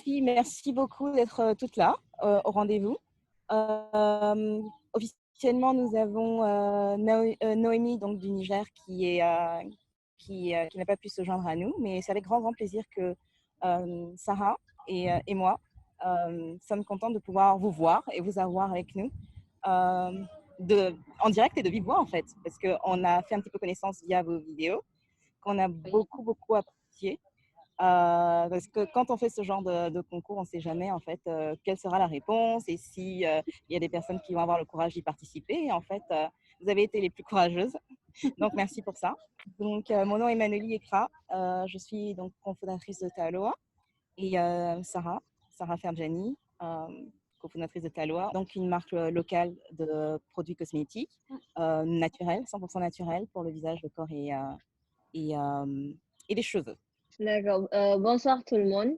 merci beaucoup d'être toutes là au rendez-vous. Officiellement, nous avons Noémie donc, du Niger qui n'a pas pu se joindre à nous, mais c'est avec grand, grand plaisir que Sarah et moi sommes contents de pouvoir vous voir et vous avoir avec nous en direct et de vive voix en fait, parce qu'on a fait un petit peu connaissance via vos vidéos, qu'on a beaucoup, beaucoup apprécié. Parce que quand on fait ce genre de concours, on ne sait jamais en fait quelle sera la réponse et si il y a des personnes qui vont avoir le courage d'y participer. Et en fait, vous avez été les plus courageuses. Donc, merci pour ça. Donc, mon nom est Manoli Ekra. Je suis donc cofondatrice de Taloa et Sarah Ferjani, cofondatrice de Taloa, donc une marque locale de produits cosmétiques naturels, 100% naturels pour le visage, le corps et les cheveux. D'accord. Bonsoir tout le monde.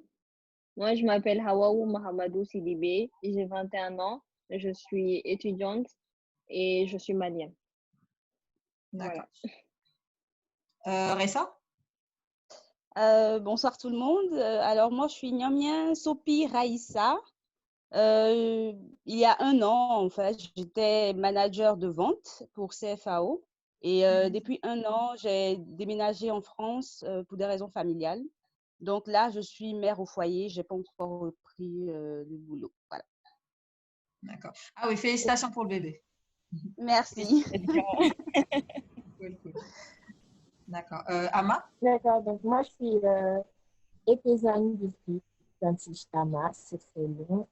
Moi, je m'appelle Hawaou Mohamedou Sidibé. J'ai 21 ans. Je suis étudiante et je suis malienne. D'accord. Voilà. Ressa? Bonsoir tout le monde. Alors moi, je suis Nyamien Sopi Raïssa. Il y a 1 an, en fait, j'étais manager de vente pour CFAO. Et depuis 1 an, j'ai déménagé en France pour des raisons familiales. Donc là, je suis mère au foyer. Je n'ai pas encore repris le boulot. Voilà. D'accord. Ah oui, félicitations pour le bébé. Merci. Cool, cool. D'accord. Ama? D'accord, donc moi je suis Epezani Biscuit, dentiste Ama, c'est très long.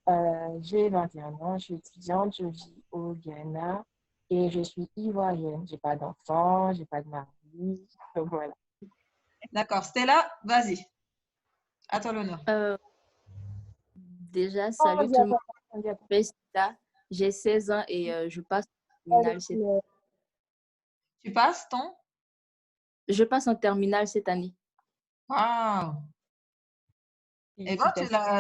J'ai 21 ans, je suis étudiante, je vis au Ghana et je suis ivoirienne. J'ai pas d'enfant, j'ai pas de mari, donc voilà. D'accord. Stella, vas-y. À toi l'honneur. Déjà, salut tout le monde. Je m'appelle Stella, j'ai 16 ans et je passe en terminale cette année. Tu passes ton? Je passe en terminale cette année. Waouh! Et moi,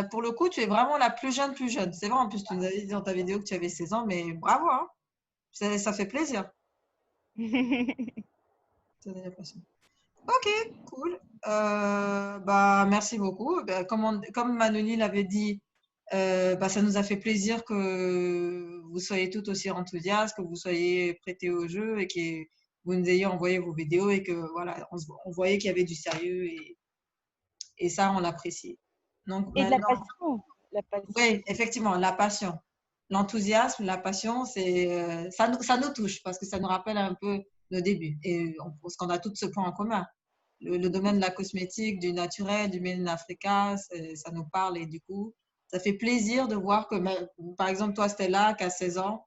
pour le coup, tu es vraiment la plus jeune, plus jeune. C'est vrai, en plus, tu nous avais dit dans ta vidéo que tu avais 16 ans, mais bravo, hein. Ça fait plaisir. Ok, cool. Bah, merci beaucoup. Bah, comme Manoli l'avait dit, bah, ça nous a fait plaisir que vous soyez toutes aussi enthousiastes, que vous soyez prêtés au jeu et que vous nous ayez envoyé vos vidéos et que voilà, on voyait qu'il y avait du sérieux et ça, on l'apprécie. Donc Et maintenant, de la passion. oui, effectivement, la passion, l'enthousiasme, la passion, c'est ça nous touche parce que ça nous rappelle un peu nos débuts et parce qu'on a tout ce point en commun. Le domaine de la cosmétique, du naturel, du Made in Africa, ça nous parle et du coup, ça fait plaisir de voir que, par exemple, toi, Stella, qui a 16 ans,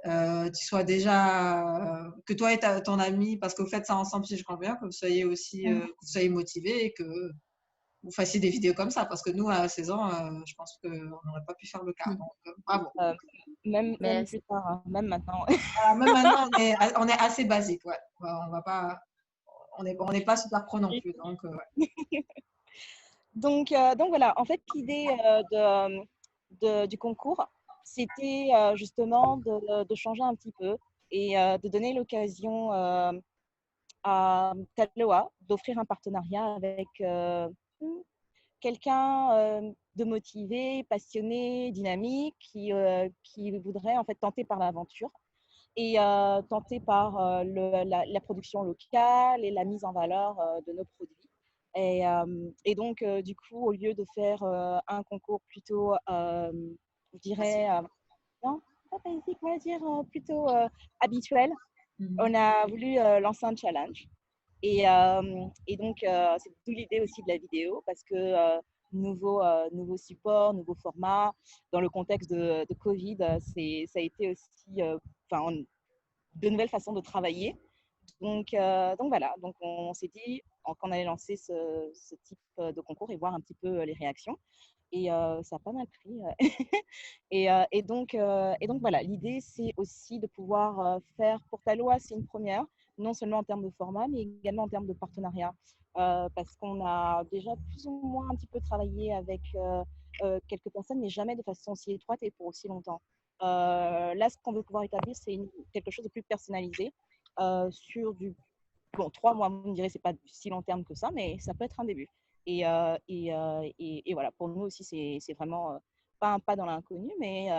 tu sois déjà, que toi et ton ami, parce que vous faites ça ensemble, si je comprends bien, que vous soyez aussi, que vous soyez motivés et que vous fassiez des vidéos comme ça, parce que nous, à 16 ans, je pense qu'on n'aurait pas pu faire le cas. Donc, bravo. Même plus tard, hein, même maintenant. Même maintenant, on est assez basique, ouais. On va pas, on n'est pas super pro non plus, donc ouais. Donc voilà, en fait, l'idée du concours, c'était justement de changer un petit peu et de donner l'occasion à Taloa d'offrir un partenariat avec quelqu'un de motivé, passionné, dynamique, qui voudrait en fait tenter par l'aventure et tenter par la production locale et la mise en valeur de nos produits. Et donc, du coup, au lieu de faire un concours plutôt, je dirais, non, pas basique, on va dire plutôt habituel, on a voulu lancer un challenge. Et donc, c'est d'où l'idée aussi de la vidéo, parce que nouveau support, nouveau format, dans le contexte de Covid, ça a été aussi de nouvelles façons de travailler. Donc voilà, donc on s'est dit qu'on allait lancer ce type de concours et voir un petit peu les réactions. Et ça a pas mal pris. et donc voilà, l'idée, c'est aussi de pouvoir faire pour Taloa, c'est une première, non seulement en termes de format, mais également en termes de partenariat. Parce qu'on a déjà plus ou moins un petit peu travaillé avec quelques personnes, mais jamais de façon aussi étroite et pour aussi longtemps. Là, ce qu'on veut pouvoir établir, c'est quelque chose de plus personnalisé sur 3 mois. Vous me direz, c'est pas si long terme que ça, mais ça peut être un début. Et voilà, pour nous aussi, c'est vraiment pas un pas dans l'inconnu, mais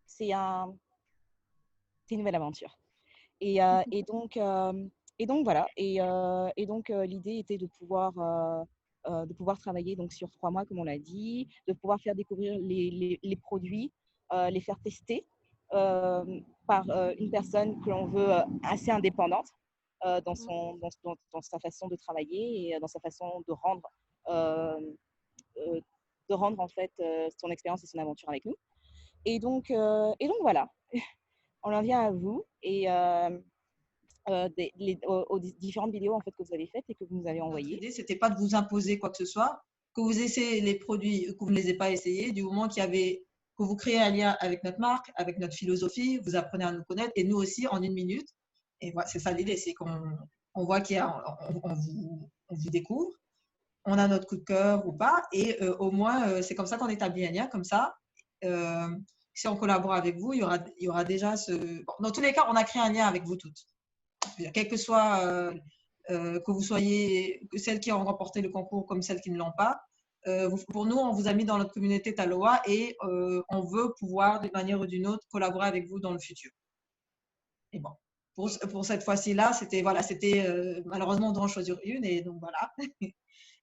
c'est une nouvelle aventure. Et, euh, et, donc, euh, et donc, voilà. Et donc, l'idée était de pouvoir travailler donc, sur 3 mois, comme on l'a dit, de pouvoir faire découvrir les produits, les faire tester par une personne que l'on veut assez indépendante dans sa façon de travailler et dans sa façon euh, de rendre en fait son expérience et son aventure avec nous. Et donc voilà, on en vient à vous et aux différentes vidéos en fait que vous avez faites et que vous nous avez Notre envoyées. idée, c'était pas de vous imposer quoi que ce soit, que vous essayez les produits, que vous ne les ayez pas essayés, du moment que vous créez un lien avec notre marque, avec notre philosophie, vous apprenez à nous connaître et nous aussi en 1 minute. Et voilà, c'est ça l'idée, c'est qu'on voit on vous découvre, on a notre coup de cœur ou pas, et au moins c'est comme ça qu'on établit un lien, comme ça. euh, Si on collabore avec vous, il y aura déjà bon, dans tous les cas, on a créé un lien avec vous toutes. Quel que soit que vous soyez celles qui ont remporté le concours comme celles qui ne l'ont pas. Pour nous, on vous a mis dans notre communauté Taloa et on veut pouvoir, d'une manière ou d'une autre, collaborer avec vous dans le futur. Et bon, pour cette fois-ci-là, c'était malheureusement, on doit en choisir une et donc voilà.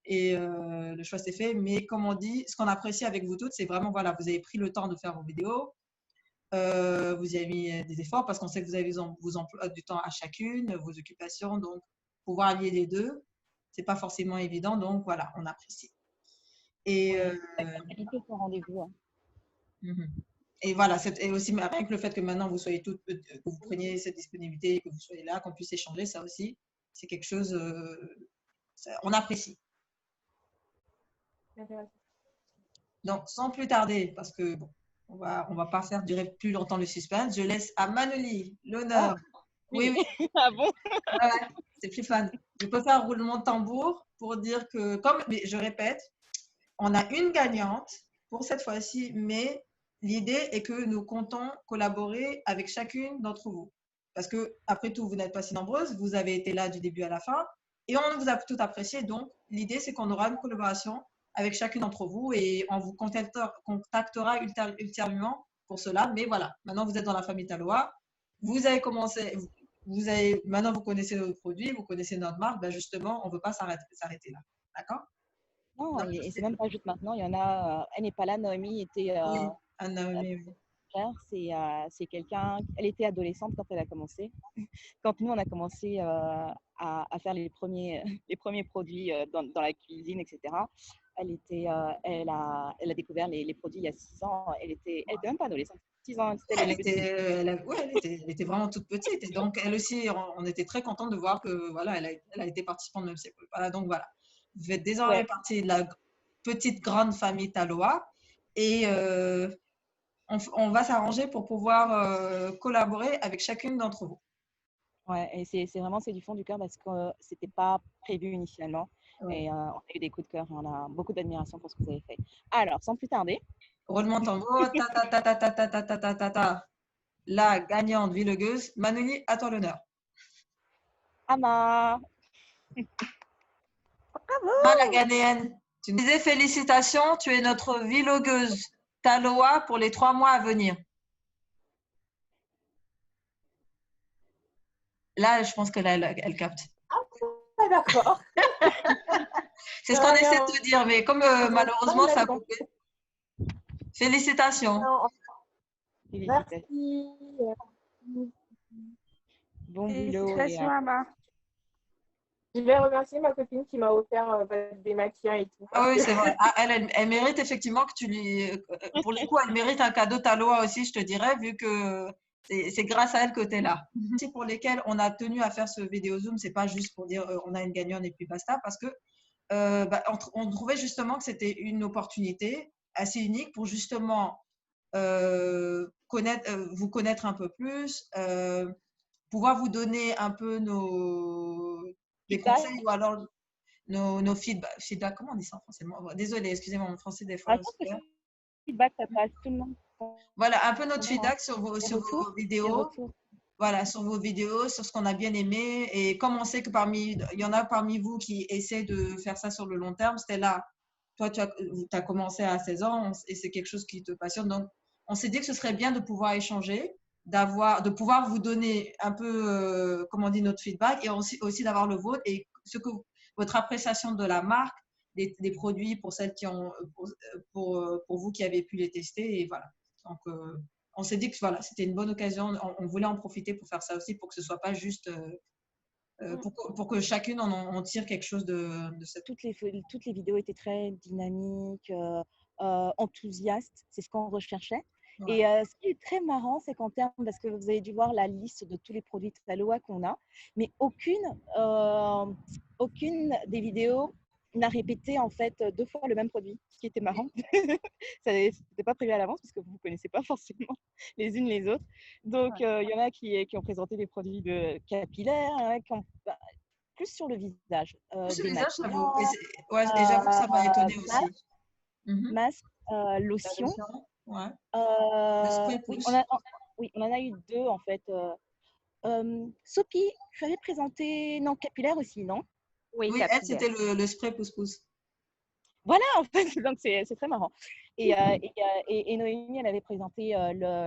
Et le choix s'est fait. Mais comme on dit, ce qu'on apprécie avec vous toutes, c'est vraiment, voilà, vous avez pris le temps de faire vos vidéos. Vous y avez mis des efforts parce qu'on sait que vous avez vos emplois du temps à chacune, vos occupations, donc pouvoir allier les deux, c'est pas forcément évident, donc voilà, on apprécie. Et, La qualité est au rendez-vous. Hein. Et voilà, et aussi rien que le fait que maintenant vous soyez toutes, que vous preniez cette disponibilité, que vous soyez là, qu'on puisse échanger, ça aussi, c'est quelque chose, on apprécie. Donc, sans plus tarder, parce que bon, on va pas faire durer plus longtemps le suspense, je laisse à Manoli l'honneur. Oui. Ah bon? Ouais, c'est plus fun. Je peux faire un roulement de tambour pour dire que, mais je répète, on a une gagnante pour cette fois-ci, mais l'idée est que nous comptons collaborer avec chacune d'entre vous. Parce que, après tout, vous n'êtes pas si nombreuses, vous avez été là du début à la fin et on vous a tout apprécié. Donc, l'idée, c'est qu'on aura une collaboration avec chacune d'entre vous et on vous contactera ultérieurement pour cela. Mais voilà, maintenant vous êtes dans la famille Taloa. Vous avez commencé, maintenant vous connaissez nos produits, vous connaissez notre marque. Ben justement, on ne veut pas s'arrêter là. D'accord? Non, et c'est même pas juste maintenant. Il y en a. Elle n'est pas là. Noémie était. Oui, Naomi, oui. C'est quelqu'un. Elle était adolescente quand elle a commencé. Quand nous on a commencé à faire les premiers produits dans la cuisine, etc. Elle a découvert les produits il y a 6 ans. Elle était même pas adolescente. 6 ans. Elle était vraiment toute petite. Et donc, elle aussi, on était très contents de voir que voilà, elle a été participante de même siècle. Voilà, donc voilà. Vous faites désormais partie de la petite grande famille Taloa. Et on va s'arranger pour pouvoir collaborer avec chacune d'entre vous. Ouais, et c'est du fond du cœur parce que c'était pas prévu initialement. Ouais. Et on a eu des coups de cœur et on a beaucoup d'admiration pour ce que vous avez fait. Alors, sans plus tarder. Roulement de tambour. La gagnante vlogueuse, Manoli, à toi l'honneur. Ama. Bravo. La ghanéenne. Tu nous disais félicitations, tu es notre vlogueuse Taloa pour les 3 mois à venir. Là, je pense qu'elle capte. Ah, d'accord. C'est ce qu'on essaie de te dire, mais comme malheureusement, ça a coupé. Félicitations. Merci. Bon boulot. Félicitations, Ama. Je vais remercier ma copine qui m'a offert des maquillants et tout. Ah oui, c'est vrai. Ah, elle mérite effectivement que tu lui… Pour le coup, elle mérite un cadeau Taloa aussi, je te dirais, vu que c'est grâce à elle que tu es là. C'est pour lesquels on a tenu à faire ce vidéo Zoom, c'est pas juste pour dire on a une gagnante et puis basta, parce que on trouvait justement que c'était une opportunité assez unique pour justement vous connaître un peu plus, pouvoir vous donner un peu des conseils ou alors nos feedback. Comment on dit ça en français? Désolée, excusez-moi, mon français des fois. Feedback, ça passe tout le monde. Voilà, un peu notre feedback sur vos vidéos. voilà, sur vos vidéos, sur ce qu'on a bien aimé. Et comme on sait que il y en a parmi vous qui essaient de faire ça sur le long terme, c'était là. Toi, tu as commencé à 16 ans et c'est quelque chose qui te passionne. Donc, on s'est dit que ce serait bien de pouvoir échanger, de pouvoir vous donner un peu, comment on dit, notre feedback et aussi d'avoir le vôtre et votre appréciation de la marque, des produits pour celles qui ont, pour vous qui avez pu les tester. Et voilà. Donc, on s'est dit que voilà, c'était une bonne occasion. On voulait en profiter pour faire ça aussi, pour que ce soit pas juste, pour que chacune on tire quelque chose de cette. Toutes les vidéos étaient très dynamiques, enthousiastes. C'est ce qu'on recherchait. Ouais. Et ce qui est très marrant, c'est qu'en termes, parce que vous avez dû voir la liste de tous les produits Taloa qu'on a, mais aucune des vidéos n'a répété en fait 2 fois le même produit, ce qui était marrant. Ça n'était pas prévu à l'avance parce que vous ne connaissez pas forcément les unes les autres. Donc, il y en a qui ont présenté des produits capillaires, hein, plus sur le visage. Plus le Des visage, j'avoue. maquillants, Et j'avoue que ça m'a étonnée aussi. masques, lotions. Ouais. Le spray Oui, pousse. on en a eu 2 en fait. Sophie, tu avais présenté capillaire aussi, non? Oui, Oui, elle, capillaire. c'était le spray pousse-pousse. Voilà, en fait, donc c'est très marrant. Et Noémie, elle avait présenté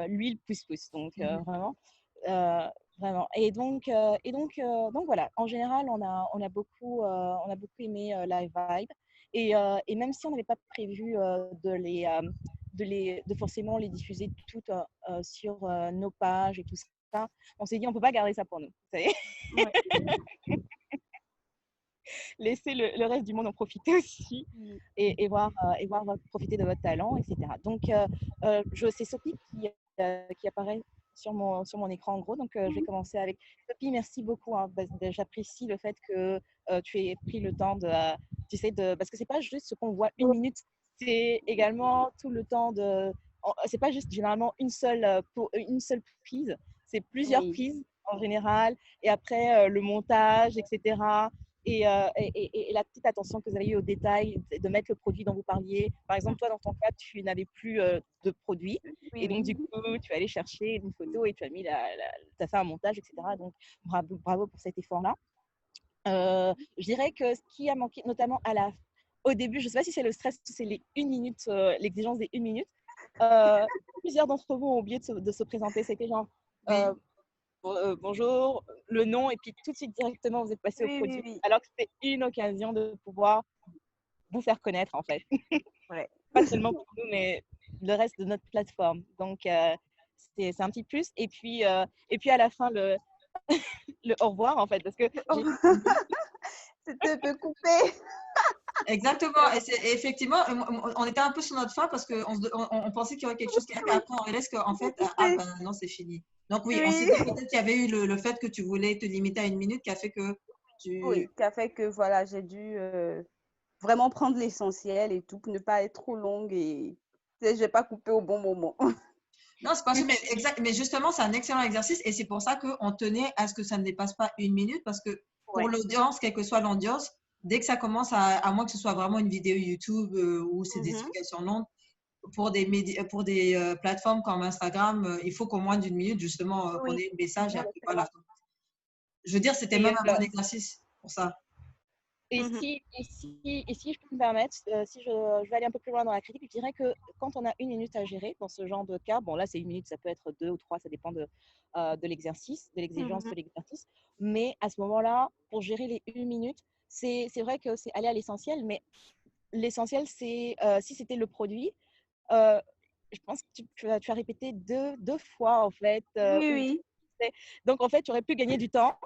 l'huile pousse-pousse, donc vraiment, vraiment. Et donc voilà. En général, on a beaucoup aimé la vibe. Et même si on n'avait pas prévu de forcément les diffuser toutes sur nos pages et tout ça, on s'est dit on peut pas garder ça pour nous. Vous savez. Ouais. Laisser le reste du monde en profiter aussi et voir profiter de votre talent, etc. Donc, c'est Sophie qui apparaît sur mon écran en gros. Donc, je vais commencer avec Sophie. Merci beaucoup. Hein, j'apprécie le fait que tu aies pris le temps parce que c'est pas juste ce qu'on voit une minute, c'est également tout le temps c'est pas juste généralement une seule prise, c'est plusieurs prises en général. Et après, le montage, etc. Et la petite attention que vous avez eue au détail, de mettre le produit dont vous parliez. Par exemple, toi, dans ton cas, tu n'avais plus de produit. Et donc, du coup, tu es allé chercher une photo et tu as tu as fait un montage, etc. Donc, bravo pour cet effort-là. Je dirais que ce qui a manqué, notamment au début, je ne sais pas si c'est le stress ou c'est les 1 minute, l'exigence des 1 minute. Plusieurs d'entre vous ont oublié de se présenter. C'était genre... bonjour, le nom, et puis tout de suite directement vous êtes passé au produit, alors que c'était une occasion de pouvoir vous faire connaître en fait. Ouais. Pas seulement pour nous, mais le reste de notre plateforme. Donc c'est un petit plus. Et puis à la fin le au revoir en fait, parce que c'était un peu coupé. Exactement. Et effectivement, on était un peu sur notre fin parce qu'on pensait qu'il y aurait quelque chose qui après on réalise qu'en fait, non, c'est fini. Donc oui, on s'est dit peut-être qu'il y avait eu le fait que tu voulais te limiter à 1 minute qui a fait que Oui, qui a fait que voilà, j'ai dû vraiment prendre l'essentiel et tout pour ne pas être trop longue et je n'ai pas coupé au bon moment. Non, c'est pas sûr, mais justement, c'est un excellent exercice et c'est pour ça qu'on tenait à ce que ça ne dépasse pas 1 minute parce que pour l'audience, quelle que soit l'audience, dès que ça commence à moins que ce soit vraiment une vidéo YouTube ou c'est des explications longues, pour des plateformes comme Instagram, il faut qu'au moins d'1 minute, justement, qu'on ait le message et après, voilà. Je veux dire, c'était même un bon exercice pour ça. Et si je peux me permettre, si je vais aller un peu plus loin dans la critique, je dirais que quand on a 1 minute à gérer dans ce genre de cas, bon là c'est 1 minute, ça peut être 2 ou 3, ça dépend de l'exercice, de l'exigence de l'exercice. Mais à ce moment-là, pour gérer les 1 minute, c'est vrai que c'est aller à l'essentiel, mais l'essentiel c'est, si c'était le produit, je pense que tu as répété deux fois en fait. Oui. Donc en fait, tu aurais pu gagner du temps.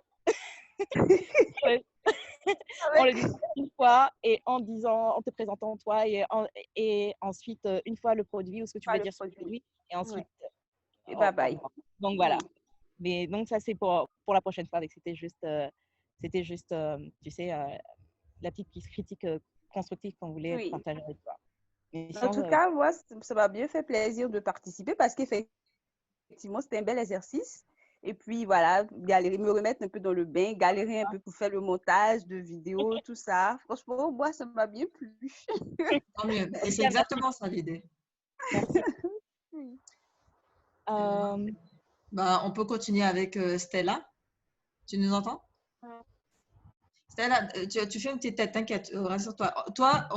En le disant une fois et en te présentant toi et ensuite une fois le produit ou ce que tu veux dire sur le produit et ensuite et bye bye. Donc voilà. Mais donc ça c'est pour la prochaine fois. C'était juste tu sais la petite critique constructive qu'on voulait partager avec toi. En tout cas, moi ça m'a bien fait plaisir de participer parce qu'effectivement c'était un bel exercice. Et puis voilà, me remettre un peu dans le bain, galérer un peu pour faire le montage de vidéos, tout ça. Franchement, moi, ça m'a bien plu. Tant mieux. Et c'est exactement ça l'idée. Merci. Bah, on peut continuer avec Stella. Tu nous entends? Stella, tu fais une petite tête, t'inquiète, rassure-toi. Toi,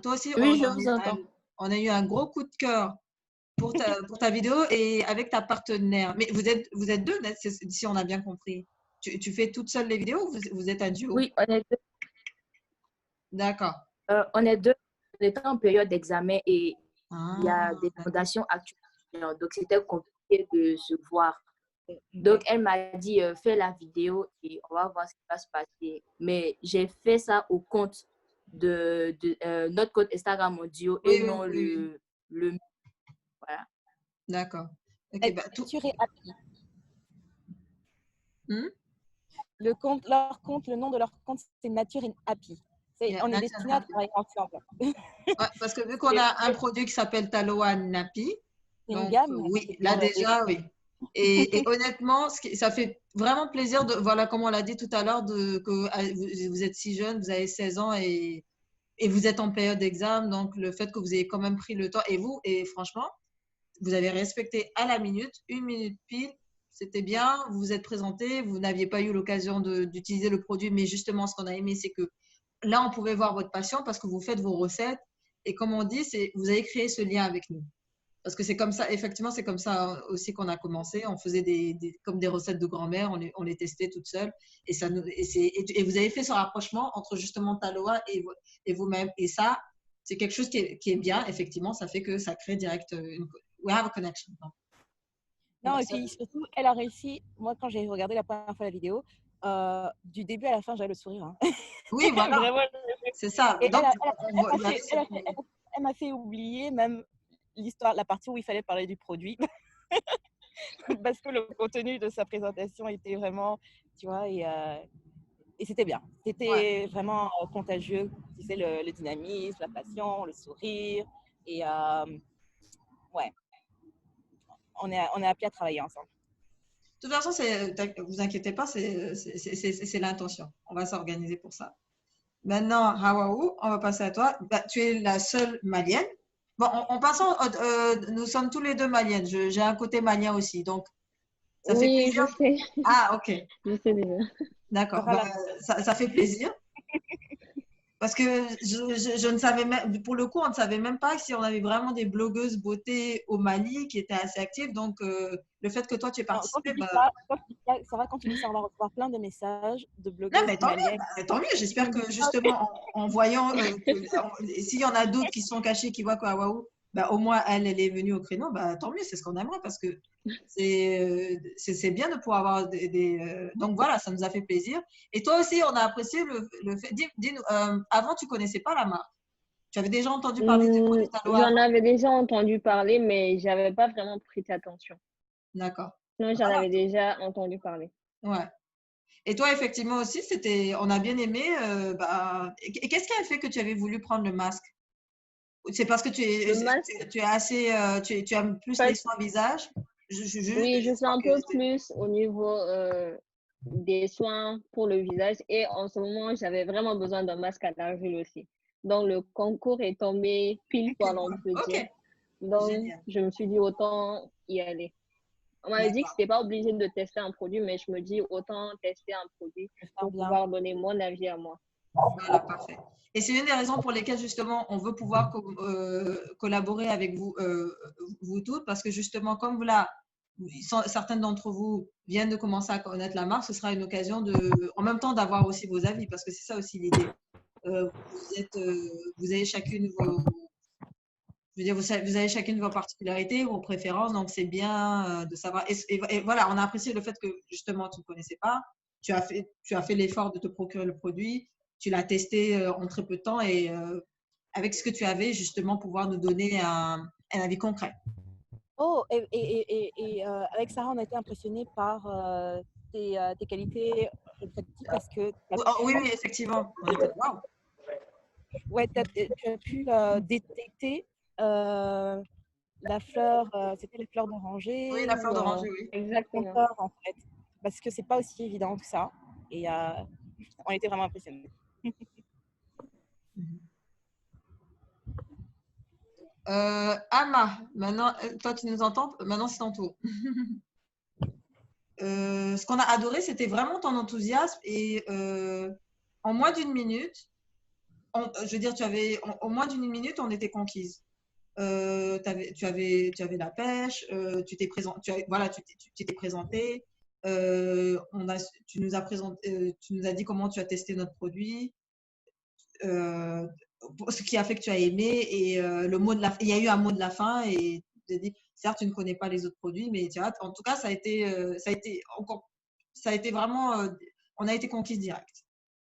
toi aussi, Oui, je vous entends. on a eu un gros coup de cœur pour ta vidéo et avec ta partenaire. Mais vous êtes deux, si on a bien compris. Tu fais toute seule les vidéos ou vous êtes un duo? Oui, on est deux. D'accord. On est deux. On était en période d'examen et il y a Ah, des fondations actuelles. Donc, c'était compliqué de se voir. Donc, elle m'a dit, fais la vidéo et on va voir ce qui va se passer. Mais j'ai fait ça au compte de notre compte Instagram en duo oui, et non oui. le. Voilà. D'accord. Ok, La bah, nature est happy. Hmm? Leur compte, le nom de leur compte, c'est Nature and Happy. Yeah, On est Nature destiné à Happy. travailler ensemble. Ouais, parce que vu qu'on a un produit qui s'appelle Taloa Napi, C'est une donc gamme. oui, là déjà, oui. Et honnêtement, ça fait vraiment plaisir de, voilà, comme on l'a dit tout à l'heure, que vous êtes si jeune, vous avez 16 ans et vous êtes en période d'examen, donc le fait que vous ayez quand même pris le temps, et franchement, vous avez respecté à la minute, 1 minute pile, c'était bien, vous vous êtes présenté, vous n'aviez pas eu l'occasion d'utiliser le produit, mais justement, ce qu'on a aimé, c'est que là, on pouvait voir votre passion parce que vous faites vos recettes, et comme on dit, vous avez créé ce lien avec nous. Parce que c'est comme ça, effectivement, c'est comme ça aussi qu'on a commencé. On faisait comme des recettes de grand-mère, on les testait toutes seules. Et vous avez fait ce rapprochement entre justement Taloa et vous-même. Et ça, c'est quelque chose qui est bien, effectivement. Ça fait que ça crée direct we have a connection. Non, Bah, et puis surtout, elle a réussi. Moi, quand j'ai regardé la première fois la vidéo, du début à la fin, j'avais le sourire. Hein. oui, voilà, Vraiment. c'est ça. Et Donc, elle m'a fait oublier même l'histoire, la partie où il fallait parler du produit. Parce que le contenu de sa présentation était vraiment, tu vois, et c'était bien. ouais. C'était vraiment contagieux. Tu sais, le dynamisme, la passion, le sourire. Et ouais, on est appelé à travailler ensemble. De toute façon, vous inquiétez pas, c'est l'intention. On va s'organiser pour ça. Maintenant, Hawaou, on va passer à toi. Bah, tu es la seule malienne. Bon, en passant, nous sommes tous les deux maliennes. J'ai un côté malien aussi, donc ça fait Oui, plaisir. je sais, Ah, ok, je sais déjà. d'accord. Bah, ça fait plaisir. Parce que je ne savais même, pour le coup, on ne savait même pas si on avait vraiment des blogueuses beauté au Mali qui étaient assez actives. Donc, le fait que toi, tu aies Non, quand tu participé, dis bah, ça, Sarah, quand tu dis ça, on va recevoir plein de messages de non, blogueuses mais tant mieux, maliennes. tant mieux. J'espère que justement, en voyant, s'il y en a d'autres qui sont cachés, qui voient quoi, waouh, bah, au moins elle est venue au créneau, bah, tant mieux, c'est ce qu'on aimerait parce que c'est bien de pouvoir avoir donc voilà, ça nous a fait plaisir. Et toi aussi, on a apprécié le fait. Dis-nous, avant, tu connaissais pas la marque. Tu avais déjà entendu parler des produits Talo J'en avant? avais déjà entendu parler, mais j'avais pas vraiment prêté attention. D'accord. Sinon, j'en Voilà, avais déjà entendu parler. ouais. Et toi, effectivement aussi, on a bien aimé. Et qu'est-ce qui a fait que tu avais voulu prendre le masque? C'est parce que Le masque, tu es assez, tu aimes plus les fait, soins visage? oui, je Juste fais par un peu curiosité. plus au niveau des soins pour le visage et en ce moment, j'avais vraiment besoin d'un masque à l'argile aussi. Donc, le concours est tombé pile poil, on peut Ok, dire. Donc, génial. je me suis dit autant y aller. On m'avait dit que D'accord. c'était pas obligé de tester un produit, mais je me dis autant tester un produit J'espère pour bien. pouvoir donner mon avis à moi. Voilà, parfait. Et c'est une des raisons pour lesquelles justement on veut pouvoir collaborer avec vous, vous toutes, parce que justement, comme vous là, certaines d'entre vous viennent de commencer à connaître la marque, ce sera une occasion en même temps d'avoir aussi vos avis, parce que c'est ça aussi l'idée. Vous avez chacune je veux dire, vous avez chacune vos particularités, vos préférences, donc c'est bien de savoir. Et voilà, on a apprécié le fait que justement tu ne connaissais pas, tu as fait l'effort de te procurer le produit, tu l'as testé en très peu de temps et avec ce que tu avais, justement, pouvoir nous donner un avis concret. Oh, avec Sarah, on a été impressionnés par tes qualités olfactives parce que Oui, oui, effectivement. On était, waouh! ouais, tu as pu détecter la fleur, c'était la fleur Oui, d'oranger la ou fleur d'oranger, oui. la Exactement. senteur en fait, parce que c'est pas aussi évident que ça. Et on était vraiment impressionnés. Ama, maintenant, toi tu nous entends? Maintenant c'est ton tour. ce qu'on a adoré, c'était vraiment ton enthousiasme et en moins d'une minute, je veux dire, en moins d'une minute, on était conquise. Tu avais la pêche, tu t'es voilà, tu t'es présenté, tu nous as tu nous as dit comment tu as testé notre produit, euh, ce qui a fait que tu as aimé et il y a eu un mot de la fin et tu as dit, certes, tu ne connais pas les autres produits, mais tu vois, en tout cas, ça a été vraiment, on a été conquise direct.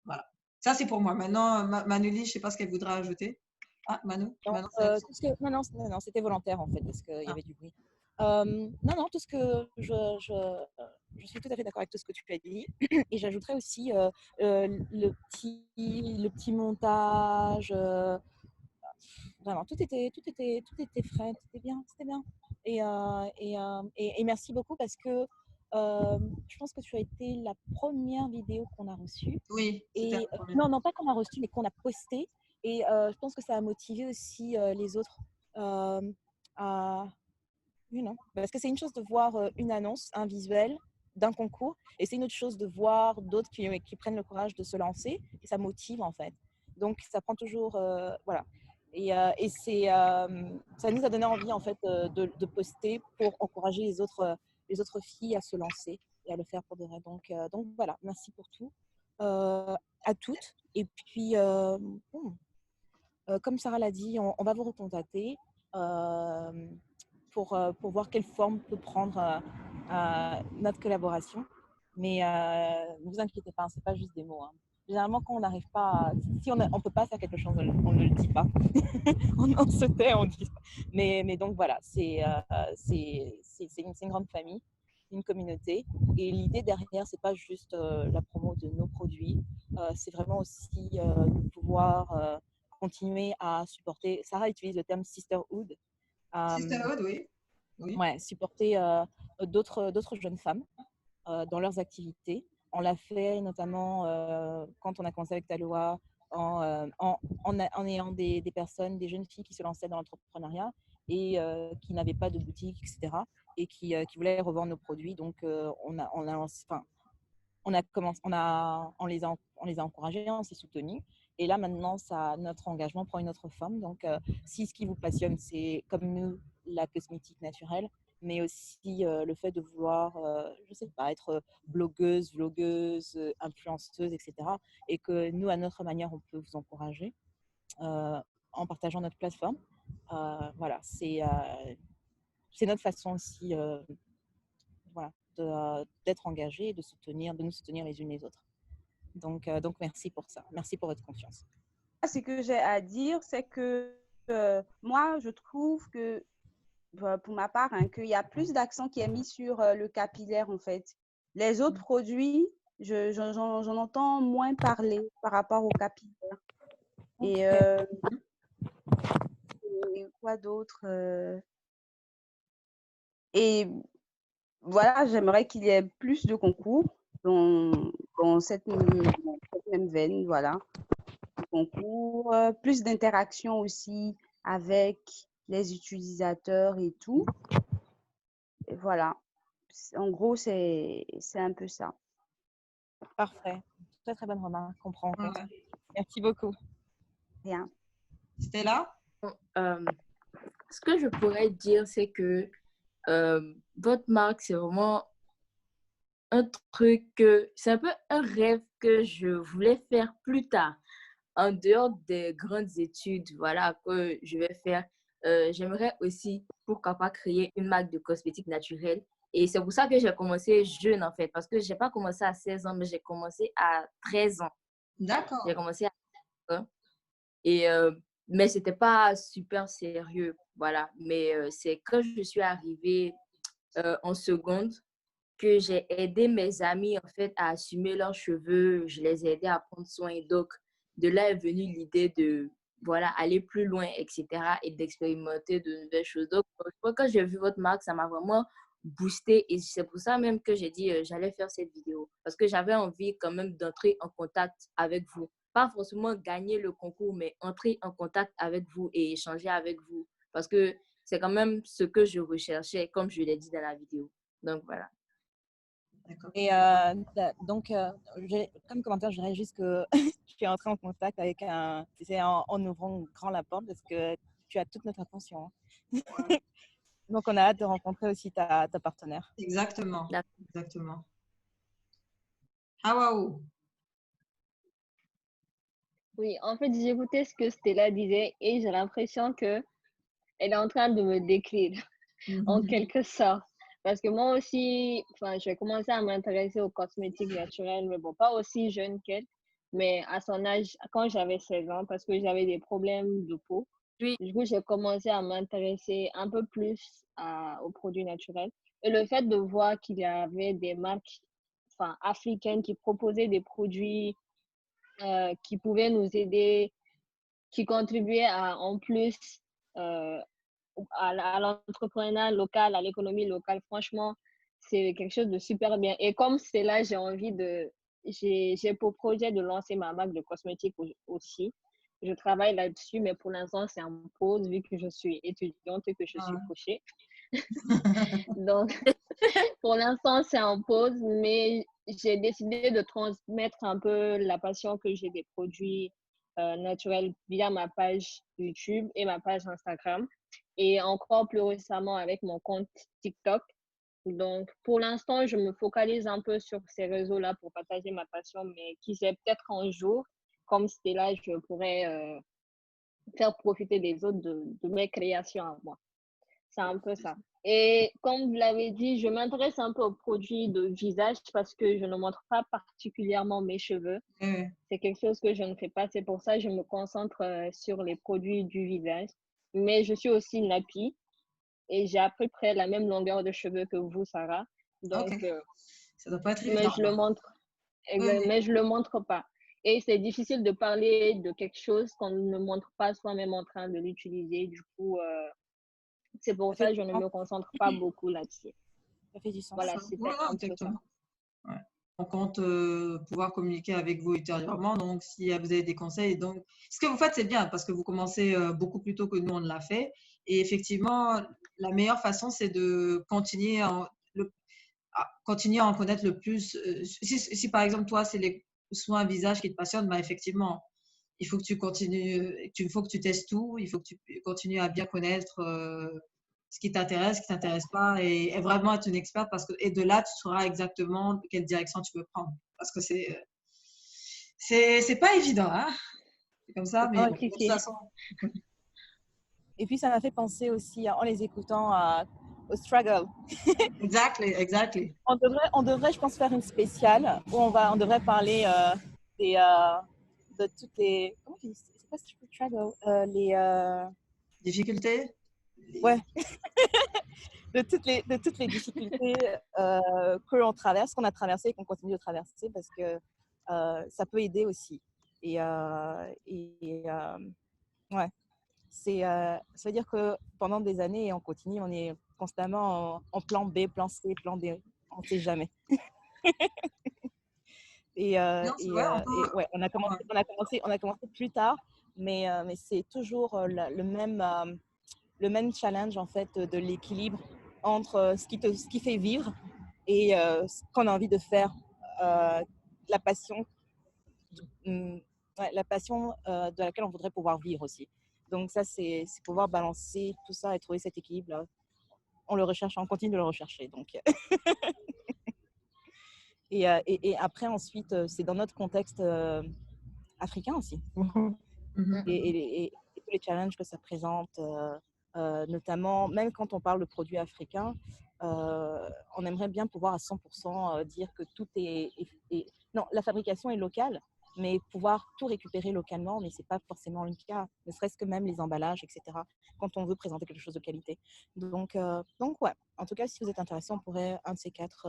Voilà. Ça, c'est pour moi. Maintenant, Manuli, je ne sais pas ce qu'elle voudra ajouter. Ah, Manu, Non, Manu, non, c'était volontaire en fait, parce qu'il y Ah. avait du bruit. Non, tout ce que je suis tout à fait d'accord avec tout ce que tu as dit. Et j'ajouterais aussi le petit montage. Vraiment, tout était frais, tout était bien, c'était bien. Et merci beaucoup parce que je pense que tu as été la première vidéo qu'on a reçue. Oui, c'était Et la première. non, pas qu'on a reçue, mais qu'on a postée. Et je pense que ça a motivé aussi les autres à, parce que c'est une chose de voir une annonce, un visuel d'un concours, et c'est une autre chose de voir d'autres qui prennent le courage de se lancer, et ça motive en fait. Donc ça prend toujours, voilà. Et ça nous a donné envie en fait de poster pour encourager les autres filles à se lancer et à le faire pour de vrai. Donc voilà, merci pour tout, à toutes. Et puis, comme Sarah l'a dit, on va vous recontacter pour voir quelle forme peut prendre notre collaboration. Mais ne vous inquiétez pas, ce n'est pas juste des mots. Hein. Généralement, quand on n'arrive pas, si on ne peut pas faire quelque chose, on ne le dit pas. On se tait, on dit pas. Mais donc voilà, c'est une grande famille, une communauté. Et l'idée derrière, ce n'est pas juste la promo de nos produits, c'est vraiment aussi de pouvoir continuer à supporter. Sarah utilise le terme sisterhood. Sisterhood, oui. Ouais, supporter d'autres jeunes femmes dans leurs activités. On l'a fait notamment quand on a commencé avec Taloa, en ayant des personnes, des jeunes filles qui se lançaient dans l'entrepreneuriat et qui n'avaient pas de boutique, etc. et qui voulaient revendre nos produits. Donc, on les a encouragés, on s'est soutenus. Et là, maintenant, notre engagement prend une autre forme. Donc, si ce qui vous passionne, c'est comme nous, la cosmétique naturelle, mais aussi le fait de vouloir, je ne sais pas, être blogueuse, vlogueuse, influenceuse, etc. Et que nous, à notre manière, on peut vous encourager en partageant notre plateforme. Voilà, c'est notre façon aussi d'être engagés et de nous soutenir les unes les autres. Donc merci pour ça. Merci pour votre confiance. Ce que j'ai à dire, c'est que moi, je trouve que, pour ma part, qu'il y a plus d'accent qui est mis sur le capillaire, en fait. Les autres produits, j'en entends moins parler par rapport au capillaire. Et quoi d'autre Et voilà, j'aimerais qu'il y ait plus de concours dans cette même veine, voilà. Concours, plus d'interaction aussi avec les utilisateurs et tout. Et voilà. En gros, c'est un peu ça. Parfait. Très, très bonne remarque. On prend en compte. Ouais. Merci beaucoup. Rien. Stella? Ce que je pourrais dire, c'est que votre marque, c'est vraiment un truc, c'est un peu un rêve que je voulais faire plus tard, en dehors des grandes études, voilà, que je vais faire. J'aimerais aussi, pourquoi pas, créer une marque de cosmétiques naturels. Et c'est pour ça que j'ai commencé jeune, en fait, parce que je n'ai pas commencé à 16 ans, mais j'ai commencé à 13 ans. D'accord. J'ai commencé à 13 ans. Et, mais ce n'était pas super sérieux, voilà. Mais c'est quand je suis arrivée en seconde que j'ai aidé mes amis, en fait, à assumer leurs cheveux. Je les ai aidés à prendre soin. Et donc, de là est venue l'idée de, voilà, aller plus loin, etc. et d'expérimenter de nouvelles choses. Donc, quand j'ai vu votre marque, ça m'a vraiment boosté. Et c'est pour ça même que j'ai dit j'allais faire cette vidéo. Parce que j'avais envie quand même d'entrer en contact avec vous. Pas forcément gagner le concours, mais entrer en contact avec vous et échanger avec vous. Parce que c'est quand même ce que je recherchais, comme je l'ai dit dans la vidéo. Donc, voilà. D'accord. Et donc, comme commentaire, je dirais juste que je suis entrée en contact avec c'est en ouvrant grand la porte parce que tu as toute notre attention. Ouais. Donc, on a hâte de rencontrer aussi ta partenaire. Exactement. D'accord. Exactement. Hawaou. Oui, en fait, j'écoutais ce que Stella disait et j'ai l'impression que elle est en train de me décrire en quelque sorte. Parce que moi aussi, enfin, j'ai commencé à m'intéresser aux cosmétiques naturels, mais bon, pas aussi jeune qu'elle, mais à son âge, quand j'avais 16 ans, parce que j'avais des problèmes de peau. Oui, Du coup, j'ai commencé à m'intéresser un peu plus aux produits naturels. Et le fait de voir qu'il y avait des marques, enfin, africaines qui proposaient des produits qui pouvaient nous aider, qui contribuaient en plus euh, à l'entrepreneuriat local, à l'économie locale, franchement, c'est quelque chose de super bien. Et comme c'est là, j'ai pour projet de lancer ma marque de cosmétiques aussi. Je travaille là-dessus, mais pour l'instant, c'est en pause vu que je suis étudiante et que je suis couchée. Donc, pour l'instant, c'est en pause, mais j'ai décidé de transmettre un peu la passion que j'ai des produits naturels via ma page YouTube et ma page Instagram et encore plus récemment avec mon compte TikTok. Donc, pour l'instant, je me focalise un peu sur ces réseaux-là pour partager ma passion, mais qui sait, peut-être un jour, comme c'était là, je pourrais faire profiter des autres de mes créations à moi. C'est un peu ça. Et comme vous l'avez dit, je m'intéresse un peu aux produits de visage parce que je ne montre pas particulièrement mes cheveux. C'est quelque chose que je ne fais pas. C'est pour ça que je me concentre sur les produits du visage. Mais je suis aussi nappie et j'ai à peu près la même longueur de cheveux que vous, Sarah. Donc, ça doit pas être mais évident. je le montre. Mais je le montre pas. Et c'est difficile de parler de quelque chose qu'on ne montre pas soi-même en train de l'utiliser. Du coup, c'est pour ça que je ne me concentre pas beaucoup là-dessus. Ça fait du sens. Voilà, c'était un peu ça. Ouais. On compte pouvoir communiquer avec vous ultérieurement. Donc, si vous avez des conseils, donc ce que vous faites, c'est bien parce que vous commencez beaucoup plus tôt que nous, on l'a fait. Et effectivement, la meilleure façon, c'est de continuer continuer à en connaître le plus. Si par exemple, toi, c'est les soins visage qui te passionnent, bah, effectivement, il faut que tu continues, il faut que tu testes tout, il faut que tu continues à bien connaître ce qui t'intéresse, ce qui t'intéresse pas, et vraiment être une experte et de là, tu sauras exactement quelle direction tu veux prendre. Parce que c'est pas évident, hein? C'est comme ça, mais de toute façon. Et puis, ça m'a fait penser aussi, en les écoutant, au struggle. Exactly. On devrait, je pense, faire une spéciale où on devrait parler de toutes les. Comment tu dis? C'est pas struggle, difficultés. Ouais. de toutes les difficultés que l'on traverse, qu'on a traversées et qu'on continue de traverser, parce que ça peut aider aussi. Ouais. Ça veut dire que pendant des années, on continue, on est constamment en plan B, plan C, plan D. On ne sait jamais. On a commencé plus tard, mais c'est toujours le même challenge en fait de l'équilibre entre ce qui fait vivre et ce qu'on a envie de faire, la passion, de laquelle on voudrait pouvoir vivre aussi. Donc ça, c'est pouvoir balancer tout ça et trouver cet équilibre-là. On le recherche, on continue de le rechercher. Donc. Et après, ensuite, c'est dans notre contexte africain aussi. Et tous les challenges que ça présente, notamment, même quand on parle de produits africains, on aimerait bien pouvoir à 100% dire que tout non, la fabrication est locale, mais pouvoir tout récupérer localement, mais ce n'est pas forcément le cas, ne serait-ce que même les emballages, etc., quand on veut présenter quelque chose de qualité. Donc ouais, en tout cas, si vous êtes intéressé, on pourrait, un de ces quatre…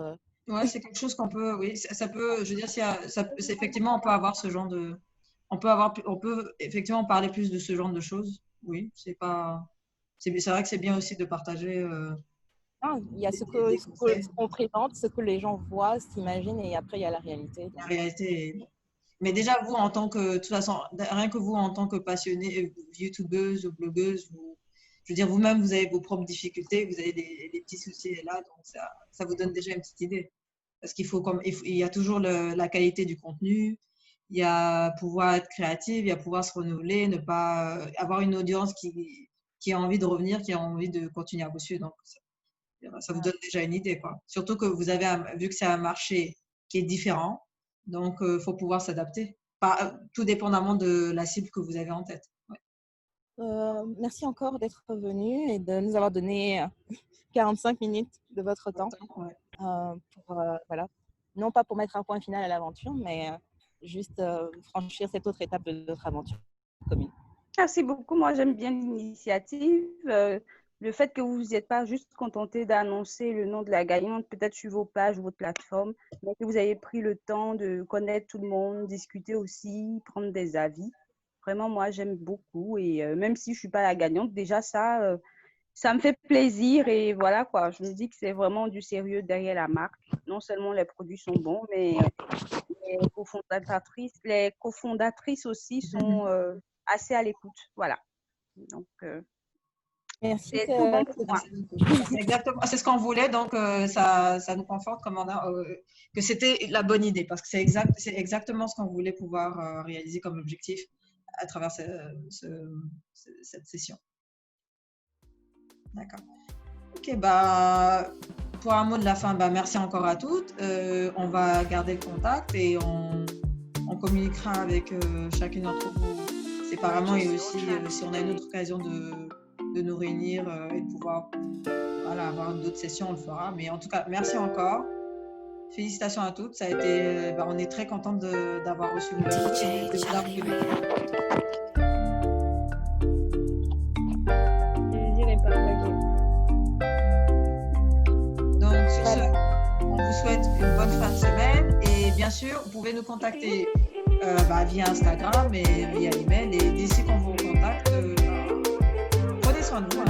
Ouais, c'est quelque chose qu'on peut, oui, ça peut, je veux dire, effectivement, on peut avoir ce genre de… On peut effectivement parler plus de ce genre de choses, oui, c'est vrai que c'est bien aussi de partager… Non, il y a ce qu'on présente, ce que les gens voient, s'imaginent, et après il y a la réalité. La réalité. Mais déjà, vous, en tant que, de toute façon, rien que vous, en tant que passionnée, youtubeuse ou blogueuse, je veux dire, vous-même, vous avez vos propres difficultés, vous avez des petits soucis là, donc ça vous donne déjà une petite idée. Parce il y a toujours la qualité du contenu, il y a pouvoir être créatif, il y a pouvoir se renouveler, ne pas avoir une audience qui a envie de revenir, qui a envie de continuer à vous suivre. Donc, ça vous donne déjà une idée, quoi. Surtout que vous avez vu que c'est un marché qui est différent, donc il faut pouvoir s'adapter, tout dépendamment de la cible que vous avez en tête. Ouais. Merci encore d'être venu et de nous avoir donné 45 minutes de votre temps. Ouais. Voilà. Non pas pour mettre un point final à l'aventure, mais juste franchir cette autre étape de notre aventure commune. Merci beaucoup. Moi, j'aime bien l'initiative. Le fait que vous n'êtes pas juste contenté d'annoncer le nom de la gagnante, peut-être sur vos pages, votre plateforme, mais que vous avez pris le temps de connaître tout le monde, discuter aussi, prendre des avis. Vraiment, moi, j'aime beaucoup. Et même si je ne suis pas la gagnante, déjà, ça me fait plaisir. Et voilà, quoi. Je me dis que c'est vraiment du sérieux derrière la marque. Non seulement les produits sont bons, mais les cofondatrices aussi sont assez à l'écoute. Voilà. Donc, merci. C'est tout bon pour moi. Exactement. C'est ce qu'on voulait. Donc, ça nous conforte que c'était la bonne idée parce que c'est exactement ce qu'on voulait pouvoir réaliser comme objectif à travers cette session. D'accord. Ok, pour un mot de la fin, merci encore à toutes. On va garder le contact et on communiquera avec chacune d'entre vous séparément et aussi si on a une autre occasion de nous réunir et de pouvoir avoir d'autres sessions, on le fera. Mais en tout cas, merci encore. Félicitations à toutes. Ça a été, on est très contente d'avoir reçu vos invités. Donc, sur ce, on vous souhaite une bonne fin de semaine et bien sûr, vous pouvez nous contacter via Instagram et via email. Et d'ici qu'on vous contacte, prenez soin de vous.